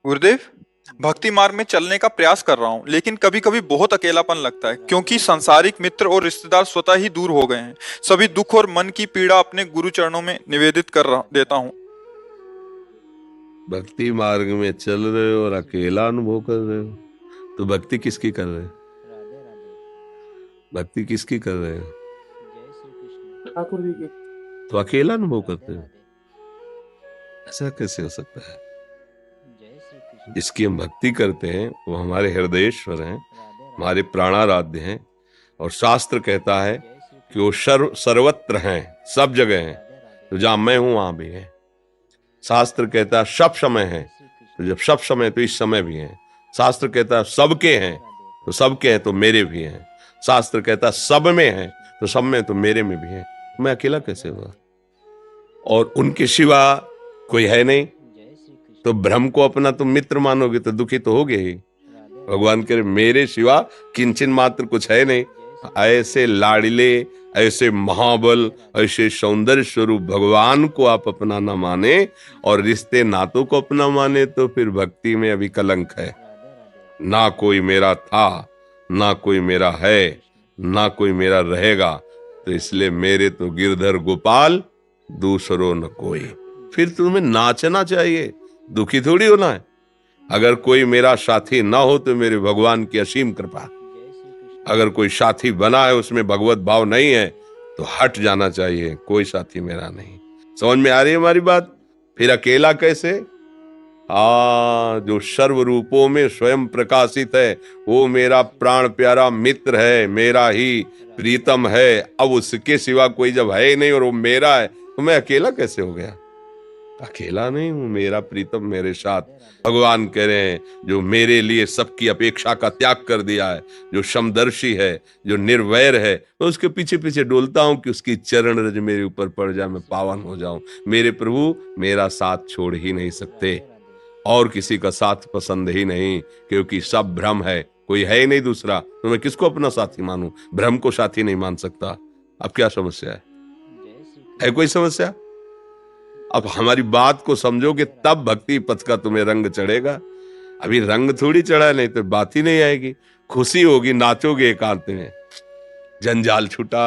गुरुदेव, भक्ति मार्ग में चलने का प्रयास कर रहा हूँ, लेकिन कभी कभी बहुत अकेलापन लगता है क्योंकि सांसारिक मित्र और रिश्तेदार स्वतः ही दूर हो गए हैं। सभी दुख और मन की पीड़ा अपने गुरु चरणों में निवेदित कर रहा देता हूँ। भक्ति मार्ग में चल रहे हो और अकेला अनुभव कर रहे हो, तो भक्ति किसकी कर रहे हो? भक्ति किसकी कर रहे हो? ठाकुर जी की। तो अकेला अनुभव करते हो, ऐसा कैसे हो सकता है? जिसकी हम भक्ति करते हैं वो हमारे हृदयेश्वर हैं, हमारे प्राणाराध्य हैं। और शास्त्र कहता है कि वो सर्वत्र हैं, सब जगह हैं। तो जहां मैं हूं वहां भी है। शास्त्र कहता है सब समय है, तो जब सब समय तो इस समय भी है। शास्त्र कहता है सबके हैं, तो सबके हैं तो मेरे भी हैं। शास्त्र कहता है सब में है, तो सब में तो मेरे में भी है। मैं अकेला कैसे हुआ? और उनके सिवा कोई है नहीं, तो ब्रह्म को अपना तुम मित्र मानोगे तो दुखी तो होगे ही। भगवान कह रहे मेरे सिवा किंचन मात्र कुछ है नहीं। ऐसे लाड़िले, ऐसे महाबल, ऐसे सौंदर्य स्वरूप भगवान को आप अपना न माने और रिश्ते नातों को अपना माने, तो फिर भक्ति में अभी कलंक है। ना कोई मेरा था, ना कोई मेरा है, ना कोई मेरा रहेगा, तो इसलिए मेरे तो गिरधर गोपाल, दूसरों न कोई। फिर तुम्हें नाचना चाहिए, दुखी थोड़ी होना है। अगर कोई मेरा साथी ना हो तो मेरे भगवान की असीम कृपा। अगर कोई साथी बना है उसमें भगवत भाव नहीं है तो हट जाना चाहिए। कोई साथी मेरा नहीं। समझ में आ रही है हमारी बात? फिर अकेला कैसे? जो सर्व रूपों में स्वयं प्रकाशित है, वो मेरा प्राण प्यारा मित्र है, मेरा ही प्रीतम है। अब उसके सिवा कोई जब है ही नहीं और वो मेरा है, तो मैं अकेला कैसे हो गया? अकेला नहीं हूं, मेरा प्रीतम मेरे साथ। भगवान कह रहे हैं जो मेरे लिए सबकी अपेक्षा का त्याग कर दिया है, जो समदर्शी है, जो निर्वैर है, मैं उसके पीछे पीछे डोलता हूं कि उसकी चरण रज मेरे ऊपर पड़ जाए, मैं पावन हो जाऊं। मेरे प्रभु मेरा साथ छोड़ ही नहीं सकते, और किसी का साथ पसंद ही नहीं, क्योंकि सब भ्रम है, कोई है ही नहीं दूसरा। तो मैं किसको अपना साथी मानूं? भ्रम को साथी नहीं मान सकता। अब क्या समस्या है कोई समस्या? अब हमारी बात को समझोगे तब भक्ति पथ का तुम्हें रंग चढ़ेगा। अभी रंग थोड़ी चढ़ा, नहीं तो बात ही नहीं आएगी। खुशी होगी, नाचोगे एकांत में, जंजाल छूटा।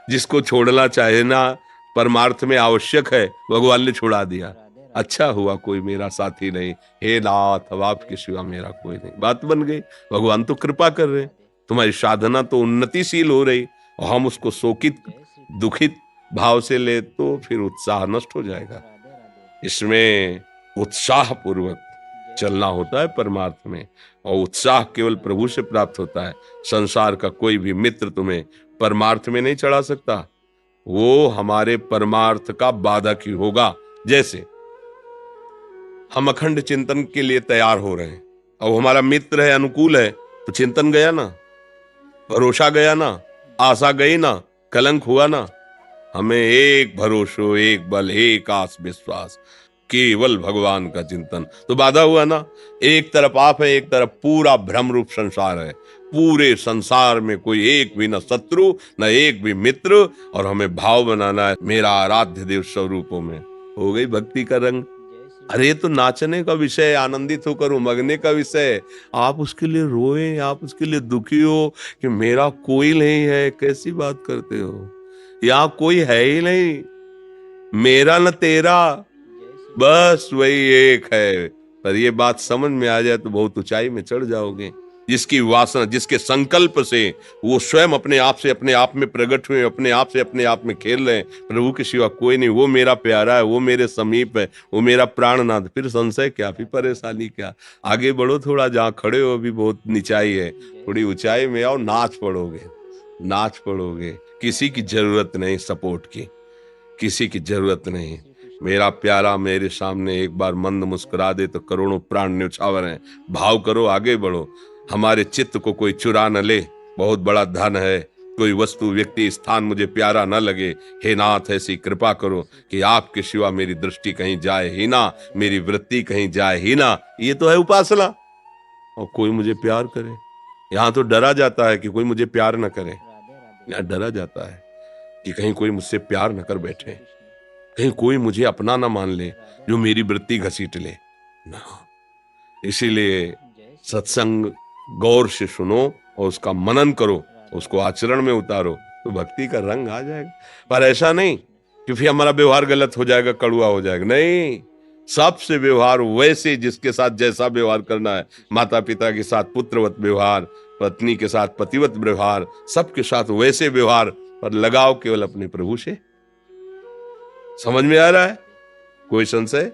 जिसको छोड़ना चाहे ना परमार्थ में आवश्यक है, भगवान ने छुड़ा दिया। अच्छा हुआ कोई मेरा साथी नहीं। हे नाथ, अब आपके सिवा मेरा कोई नहीं। बात बन गई। भगवान तो कृपा कर रहे हैं, तुम्हारी साधना तो उन्नतिशील हो रही, और हम उसको शोकित दुखित भाव से ले तो फिर उत्साह नष्ट हो जाएगा। इसमें उत्साह पूर्वक चलना होता है परमार्थ में, और उत्साह केवल प्रभु से प्राप्त होता है। संसार का कोई भी मित्र तुम्हें परमार्थ में नहीं चढ़ा सकता, वो हमारे परमार्थ का बाधक ही होगा। जैसे हम अखंड चिंतन के लिए तैयार हो रहे हैं, अब हमारा मित्र है, अनुकूल है, तो चिंतन गया ना, भरोसा गया ना, आशा गई ना, कलंक हुआ ना। हमें एक भरोसो, एक बल, एक आस विश्वास, केवल भगवान का चिंतन, तो बाधा हुआ ना। एक तरफ आप है, एक तरफ पूरा भ्रम रूप संसार है। पूरे संसार में कोई एक भी न शत्रु, न एक भी मित्र, और हमें भाव बनाना है मेरा आराध्य देव स्वरूपों में। हो गई भक्ति का रंग। अरे तो नाचने का विषय, आनंदित होकर उमगने का विषय। आप उसके लिए रोए, आप उसके लिए दुखी हो कि मेरा कोई नहीं है। कैसी बात करते हो? यहाँ कोई है ही नहीं, मेरा न तेरा, बस वही एक है। पर ये बात समझ में आ जाए तो बहुत ऊंचाई में चढ़ जाओगे। जिसकी वासना, जिसके संकल्प से वो स्वयं अपने आप से अपने आप में प्रकट हुए, अपने आप से अपने आप में खेल रहे हैं, प्रभु के सिवा कोई नहीं, वो मेरा प्यारा है, वो मेरे समीप है, वो मेरा प्राणनाथ। फिर संशय क्या, फिर परेशानी क्या? आगे बढ़ो थोड़ा, जहाँ खड़े हो अभी बहुत नीचाई है, थोड़ी ऊंचाई में आओ, नाच पड़ोगे, नाच पड़ोगे। किसी की जरूरत नहीं सपोर्ट की, किसी की जरूरत नहीं। मेरा प्यारा मेरे सामने एक बार मंद मुस्कुरा दे तो करोड़ों प्राण न्यौछावर हैं। भाव करो, आगे बढ़ो। हमारे चित्त को कोई चुरा न ले, बहुत बड़ा धन है। कोई वस्तु, व्यक्ति, स्थान मुझे प्यारा न लगे। हे नाथ, ऐसी कृपा करो कि आपके सिवा मेरी दृष्टि कहीं जाए ही ना, मेरी वृत्ति कहीं जाए ही ना। ये तो है उपासना। और कोई मुझे प्यार करे, यहाँ तो डरा जाता है कि कोई मुझे प्यार न करे। यहाँ डरा जाता है कि कहीं कोई मुझसे प्यार न कर बैठे, कहीं कोई मुझे अपना ना मान ले, जो मेरी वृत्ति घसीट ले ना। इसीलिए सत्संग गौर से सुनो और उसका मनन करो, उसको आचरण में उतारो, तो भक्ति का रंग आ जाएगा। पर ऐसा नहीं कि फिर हमारा व्यवहार गलत हो जाएगा, कड़वा हो जाएगा। नहीं, सबसे व्यवहार वैसे जिसके साथ जैसा व्यवहार करना है, माता पिता के साथ पुत्रवत व्यवहार, पत्नी के साथ पतिवत व्यवहार, सबके साथ वैसे व्यवहार, पर लगाव केवल अपने प्रभु से। समझ में आ रहा है? कोई संशय?